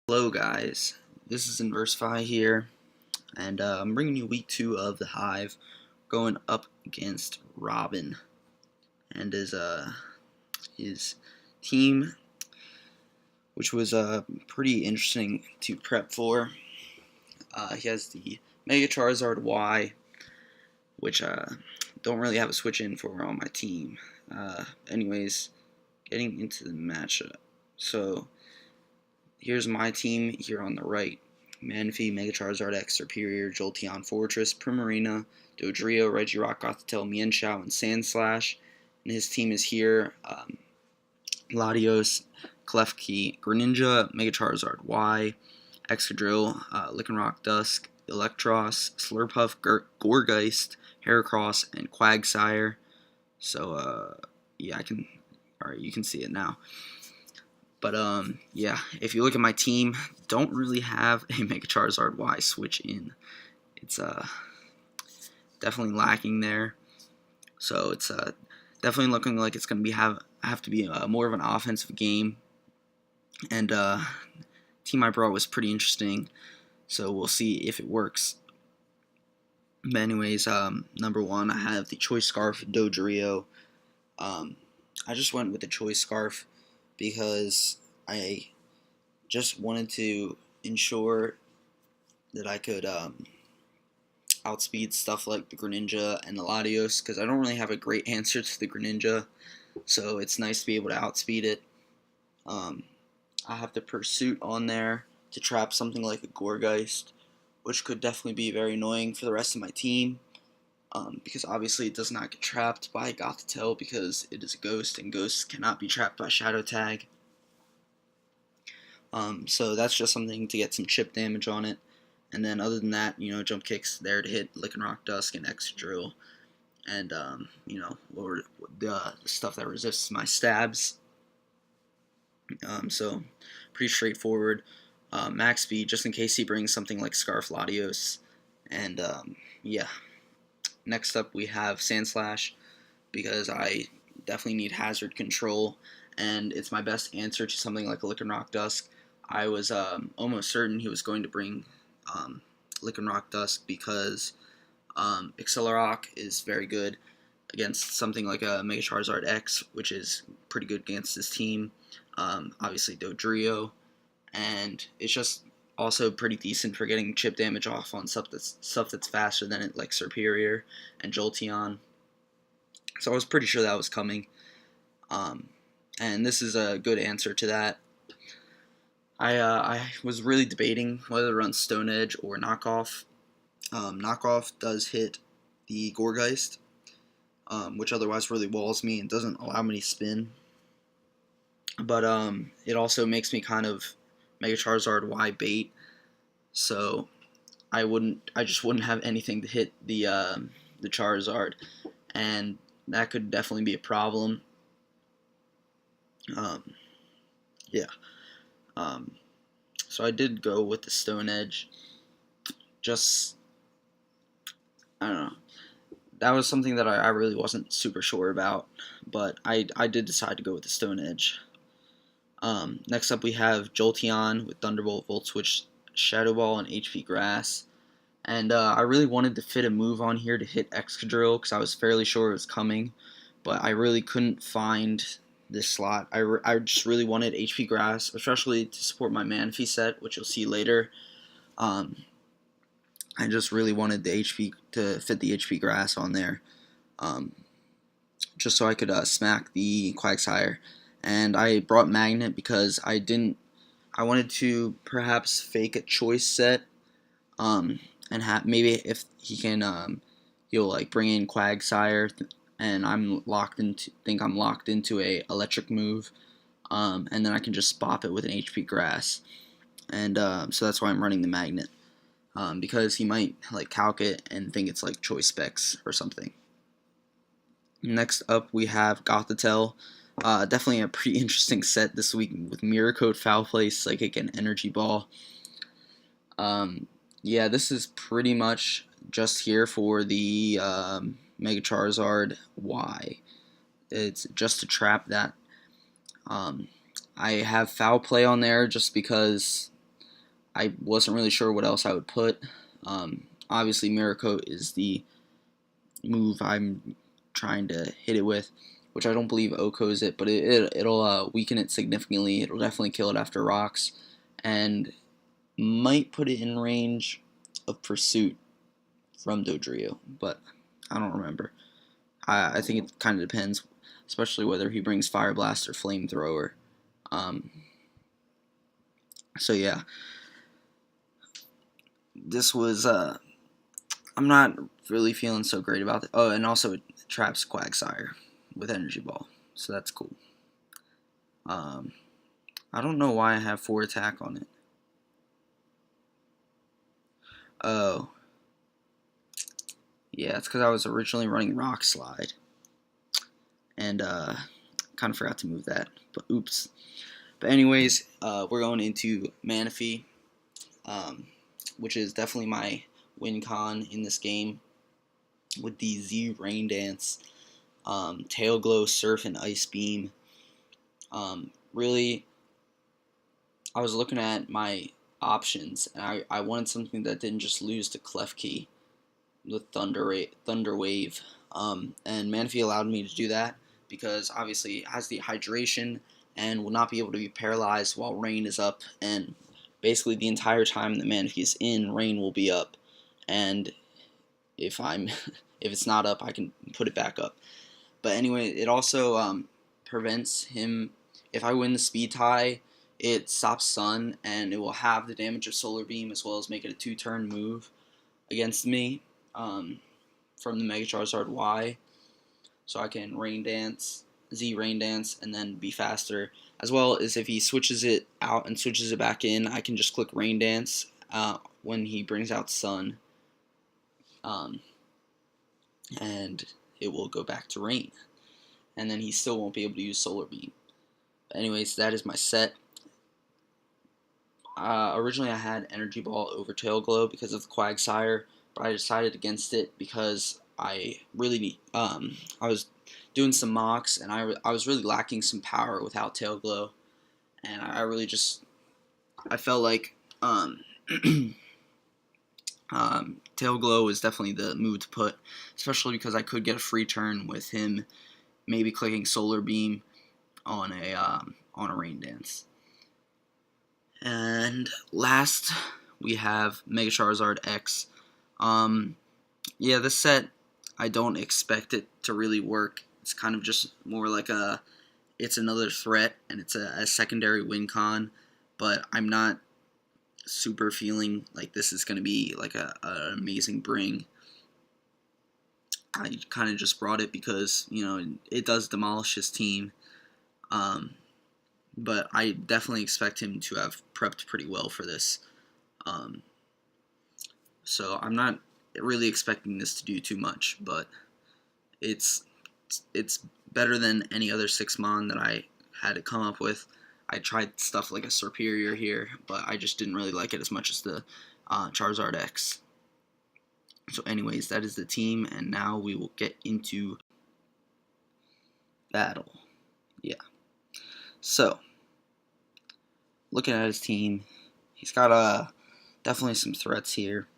Hello guys, this is Inversify here, and I'm bringing you week 2 of the Hive, going up against Robin and his team, which was pretty interesting to prep for. He has the Mega Charizard Y, which don't really have a switch in for on my team. Anyways, getting into the matchup. So here's my team here on the right. Manaphy, Mega Charizard X, Superior, Jolteon, Fortress, Primarina, Dodrio, Regirock, Gothitelle, Mienshao, and Sandslash. And his team is here. Latios, Klefki, Greninja, Mega Charizard Y, Excadrill, Lycanroc Dusk, Electros, Slurpuff, Gourgeist, Heracross, and Quagsire. So, yeah, alright, you can see it now. But, yeah, if you look at my team, don't really have a Mega Charizard Y switch in. It's, definitely lacking there. So it's, definitely looking like it's going to have to be more of an offensive game. And, team I brought was pretty interesting. So we'll see if it works. But anyways, number 1, I have the Choice Scarf Dodrio. I just went with the Choice Scarf because I just wanted to ensure that I could outspeed stuff like the Greninja and the Latios, because I don't really have a great answer to the Greninja, so it's nice to be able to outspeed it. I have the Pursuit on there to trap something like a Gourgeist, which could definitely be very annoying for the rest of my team. Because obviously it does not get trapped by Gothitelle because it is a ghost, and ghosts cannot be trapped by Shadow Tag. So that's just something to get some chip damage on it. And then other than that, Jump Kick's there to hit Lycanroc Dusk and Excadrill. And, or the stuff that resists my stabs. So pretty straightforward. Max speed, just in case he brings something like Scarf Latios. And, yeah. Next up, we have Sandslash, because I definitely need hazard control, and it's my best answer to something like a Lycanroc Dusk. I was almost certain he was going to bring Lycanroc Dusk because Accelerock is very good against something like a Mega Charizard X, which is pretty good against his team. Obviously Dodrio, and it's just also pretty decent for getting chip damage off on stuff that's faster than it, like Superior and Jolteon. So I was pretty sure that was coming. And this is a good answer to that. I was really debating whether to run Stone Edge or Knockoff. Knockoff does hit the Gourgeist, which otherwise really walls me and doesn't allow me to spin. But it also makes me kind of Mega Charizard Y bait, so I just wouldn't have anything to hit the Charizard, and that could definitely be a problem. Yeah. So I did go with the Stone Edge. Just, I don't know. That was something that I really wasn't super sure about, but I did decide to go with the Stone Edge. Next up we have Jolteon with Thunderbolt, Volt Switch, Shadow Ball, and HP Grass. And I really wanted to fit a move on here to hit Excadrill because I was fairly sure it was coming, but I really couldn't find this slot. I just really wanted HP Grass, especially to support my Manaphy set, which you'll see later. I just really wanted the HP to fit the HP Grass on there, just so I could smack the Quagsire. And I brought Magnet because I wanted to perhaps fake a choice set, and maybe if he can, he'll like bring in Quagsire, and think I'm locked into a electric move, and then I can just bop it with an HP Grass, and so that's why I'm running the Magnet, because he might like calc it and think it's like choice specs or something. Next up we have Gothitelle. Definitely a pretty interesting set this week with Mirror Coat, Foul Play, Psychic, and Energy Ball. Yeah, this is pretty much just here for the Mega Charizard Y. It's just to trap that. I have Foul Play on there just because I wasn't really sure what else I would put. Obviously, Mirror Coat is the move I'm trying to hit it with, which I don't believe OHKOs it, but it'll weaken it significantly. It'll definitely kill it after rocks, and might put it in range of Pursuit from Dodrio, but I don't remember. I think it kind of depends, especially whether he brings Fire Blast or Flamethrower. So yeah, this was I'm not really feeling so great about it. Oh, and also it traps Quagsire with Energy Ball, so that's cool. I don't know why I have 4 attack on it. Oh, yeah, it's because I was originally running Rock Slide, and kind of forgot to move that, but oops. But anyways, we're going into Manaphy, which is definitely my win con in this game, with the Z Rain Dance, Tail Glow, Surf, and Ice Beam. Really, I was looking at my options, and I wanted something that didn't just lose to Klefki with Thunder Wave, and Manaphy allowed me to do that because obviously it has the hydration and will not be able to be paralyzed while rain is up, and basically the entire time that Manaphy is in, rain will be up, and if it's not up, I can put it back up. But anyway, it also prevents him. If I win the speed tie, it stops Sun, and it will have the damage of Solar Beam as well as make it a 2-turn move against me from the Mega Charizard Y. So I can Rain Dance, Z Rain Dance, and then be faster. As well as if he switches it out and switches it back in, I can just click Rain Dance when he brings out Sun. And it will go back to Rain. And then he still won't be able to use Solar Beam. But anyways, that is my set. Originally I had Energy Ball over Tail Glow because of the Quagsire, but I decided against it because I really I was doing some mocks, and I was really lacking some power without Tail Glow, and I really just felt like Tail Glow was definitely the move to put, especially because I could get a free turn with him maybe clicking Solar Beam on a Rain Dance. And last, we have Mega Charizard X. Yeah, this set, I don't expect it to really work. It's kind of just more like it's another threat, and it's a secondary win con, but I'm not super feeling like this is going to be like an amazing bring. I kind of just brought it because, it does demolish his team. But I definitely expect him to have prepped pretty well for this. So I'm not really expecting this to do too much, but it's better than any other 6-mon that I had to come up with. I tried stuff like a Superior here, but I just didn't really like it as much as the Charizard X. So anyways, that is the team, and now we will get into battle. Yeah. So, looking at his team, he's got definitely some threats here.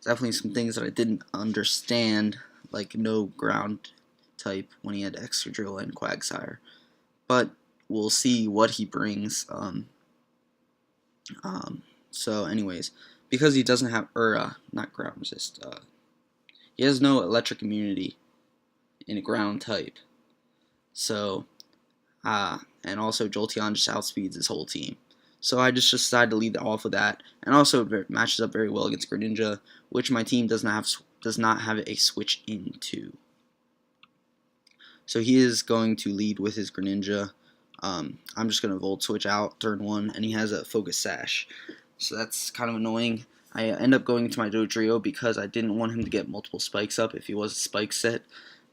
Definitely some things that I didn't understand, like no ground type when he had Excadrill and Quagsire. But we'll see what he brings. So anyways, because he doesn't have, not ground resist, he has no electric immunity in a ground type. So, and also Jolteon just outspeeds his whole team. So I just decided to lead off with that, and also it matches up very well against Greninja, which my team does not have a switch into. So he is going to lead with his Greninja. I'm just going to Volt Switch out turn 1, and he has a Focus Sash. So that's kind of annoying. I end up going into my Dodrio because I didn't want him to get multiple spikes up if he was a spike set.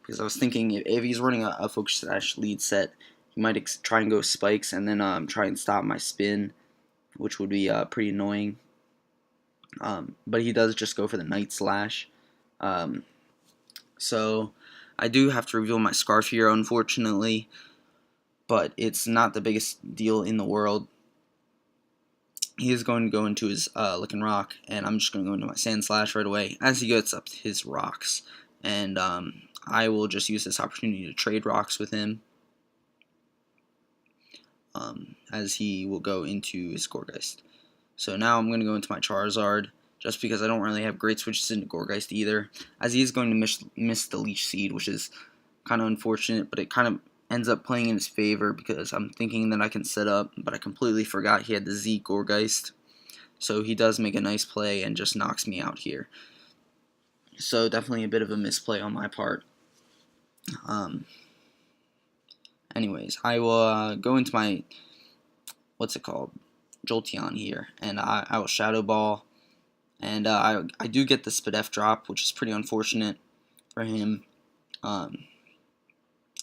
Because I was thinking if he's running a Focus Sash lead set, he might try and go spikes and then try and stop my spin, which would be pretty annoying. But he does just go for the Night Slash. So I do have to reveal my Scarf here, unfortunately, but it's not the biggest deal in the world. he is going to go into his Lycanroc, and I'm just going to go into my Sandslash right away as he gets up his rocks. And I will just use this opportunity to trade rocks with him, as he will go into his Gourgeist. So now I'm going to go into my Charizard, just because I don't really have great switches into Gourgeist either, as he is going to miss the Leech Seed, which is kind of unfortunate, but it kind of ends up playing in his favor because I'm thinking that I can set up, but I completely forgot he had the Z Gourgeist. So he does make a nice play and just knocks me out here. So definitely a bit of a misplay on my part. Anyways, I will go into my, Jolteon here, and I will Shadow Ball, and I do get the Spadef drop, which is pretty unfortunate for him.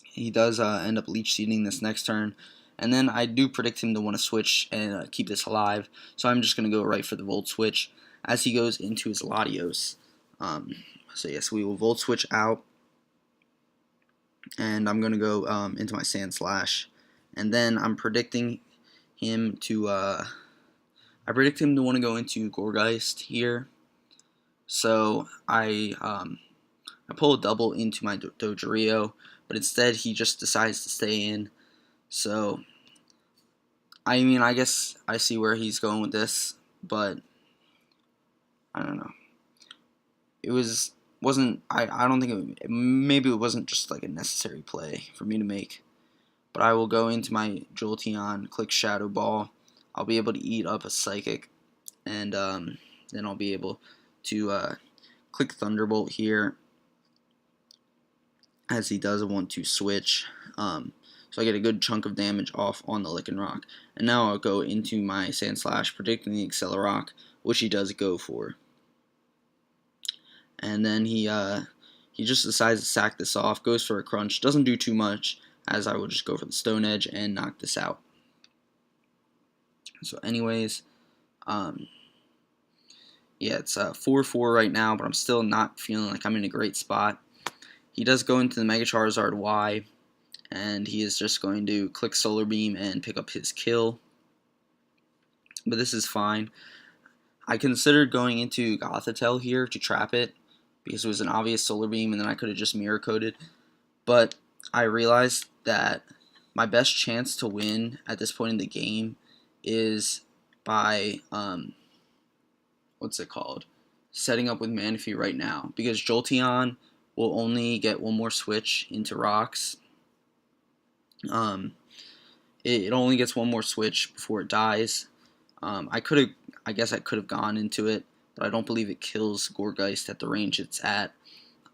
He does end up Leech Seeding this next turn, and then I do predict him to want to switch and keep this alive, so I'm just going to go right for the Volt Switch as he goes into his Latios. So yes, we will Volt Switch out, and I'm going to go into my Sandslash, and then I'm predicting him to want to go into Gourgeist here. So I pull a double into my Dodrio, but instead he just decides to stay in. So I mean, I guess I see where he's going with this, but I don't know. I don't think maybe it wasn't just like a necessary play for me to make. But I will go into my Jolteon, click Shadow Ball. I'll be able to eat up a Psychic, and then I'll be able to click Thunderbolt here, as he does want to switch. So I get a good chunk of damage off on the Lycanroc. And now I'll go into my Sandslash, predicting the Accelerock, which he does go for. And then he just decides to sack this off, goes for a Crunch, doesn't do too much, as I will just go for the Stone Edge and knock this out. So anyways, yeah, it's 4-4 right now, but I'm still not feeling like I'm in a great spot. He does go into the Mega Charizard Y, and he is just going to click Solar Beam and pick up his kill. But this is fine. I considered going into Gothitelle here to trap it, because it was an obvious Solar Beam, and then I could have just Mirror Coated. But I realized that my best chance to win at this point in the game is by setting up with Manaphy right now, because Jolteon will only get one more switch into rocks. It only gets one more switch before it dies. I guess I could have gone into it, but I don't believe it kills Gourgeist at the range it's at.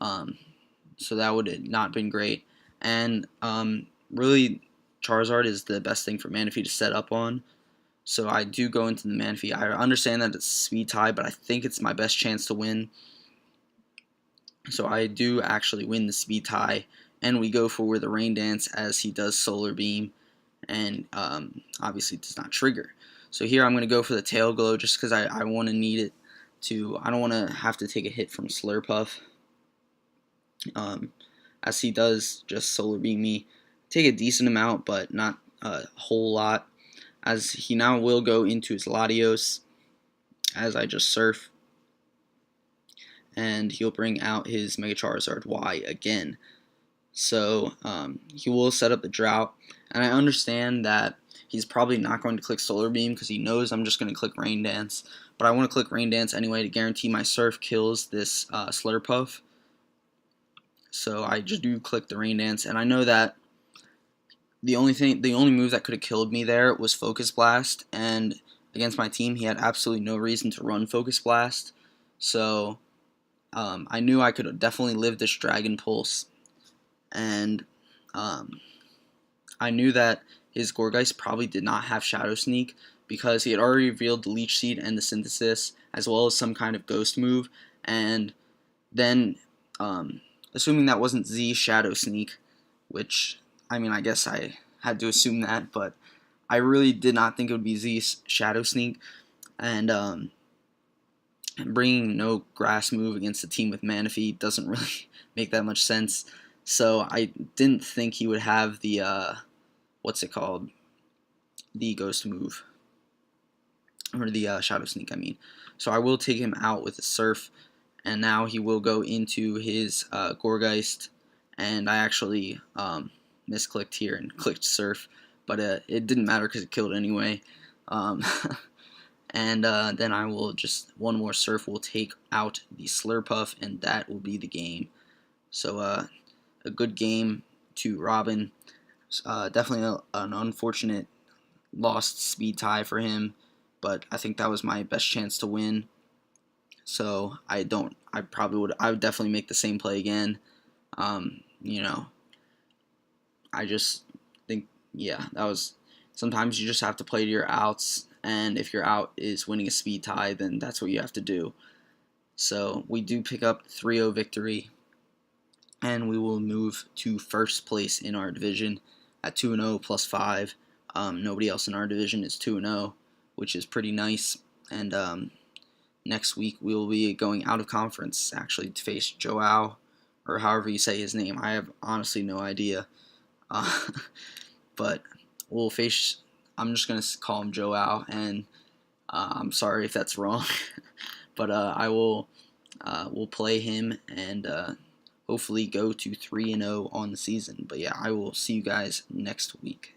So that would have not been great. And really, Charizard is the best thing for Manaphy to set up on. So I do go into the Manaphy. I understand that it's speed tie, but I think it's my best chance to win. So I do actually win the speed tie, and we go for the Rain Dance as he does Solar Beam, and obviously does not trigger. So here I'm going to go for the Tail Glow, just because I want to need it to. I don't want to have to take a hit from Slurpuff, as he does just Solar Beam me. Take a decent amount, but not a whole lot, as he now will go into his Latios, as I just Surf, and he'll bring out his Mega Charizard Y again. So he will set up the Drought, and I understand that he's probably not going to click Solar Beam because he knows I'm just going to click Rain Dance, but I want to click Rain Dance anyway to guarantee my Surf kills this Slurpuff. So I just do click the Rain Dance, and I know that the only move that could have killed me there was Focus Blast, and against my team he had absolutely no reason to run Focus Blast. So I knew I could definitely live this Dragon Pulse, and I knew that his Gourgeist probably did not have Shadow Sneak, because he had already revealed the Leech Seed and the Synthesis, as well as some kind of Ghost move, and then assuming that wasn't Z Shadow Sneak, which, I mean, I guess I had to assume that, but I really did not think it would be Z Shadow Sneak, and bringing no Grass move against a team with Manaphy doesn't really make that much sense. So I didn't think he would have the the Ghost move. or the Shadow Sneak, I mean. So I will take him out with a Surf, and now he will go into his Gourgeist, and I actually misclicked here and clicked Surf, but it didn't matter because it killed anyway. Um, and then I will just, one more Surf will take out the Slurpuff, and that will be the game. So a good game to Robin. Definitely an unfortunate lost speed tie for him, but I think that was my best chance to win. So I would definitely make the same play again. You know, I just think, yeah, that was, sometimes you just have to play to your outs, and if your out is winning a speed tie, then that's what you have to do. So we do pick up 3-0 victory, and we will move to first place in our division at 2-0 plus 5. Nobody else in our division is 2-0, which is pretty nice. And next week we will be going out of conference, actually, to face Joao, or however you say his name. I have honestly no idea. But we'll face, I'm just going to call him Joao, and I'm sorry if that's wrong. But we'll play him, and hopefully go to 3-0 on the season. But yeah, I will see you guys next week.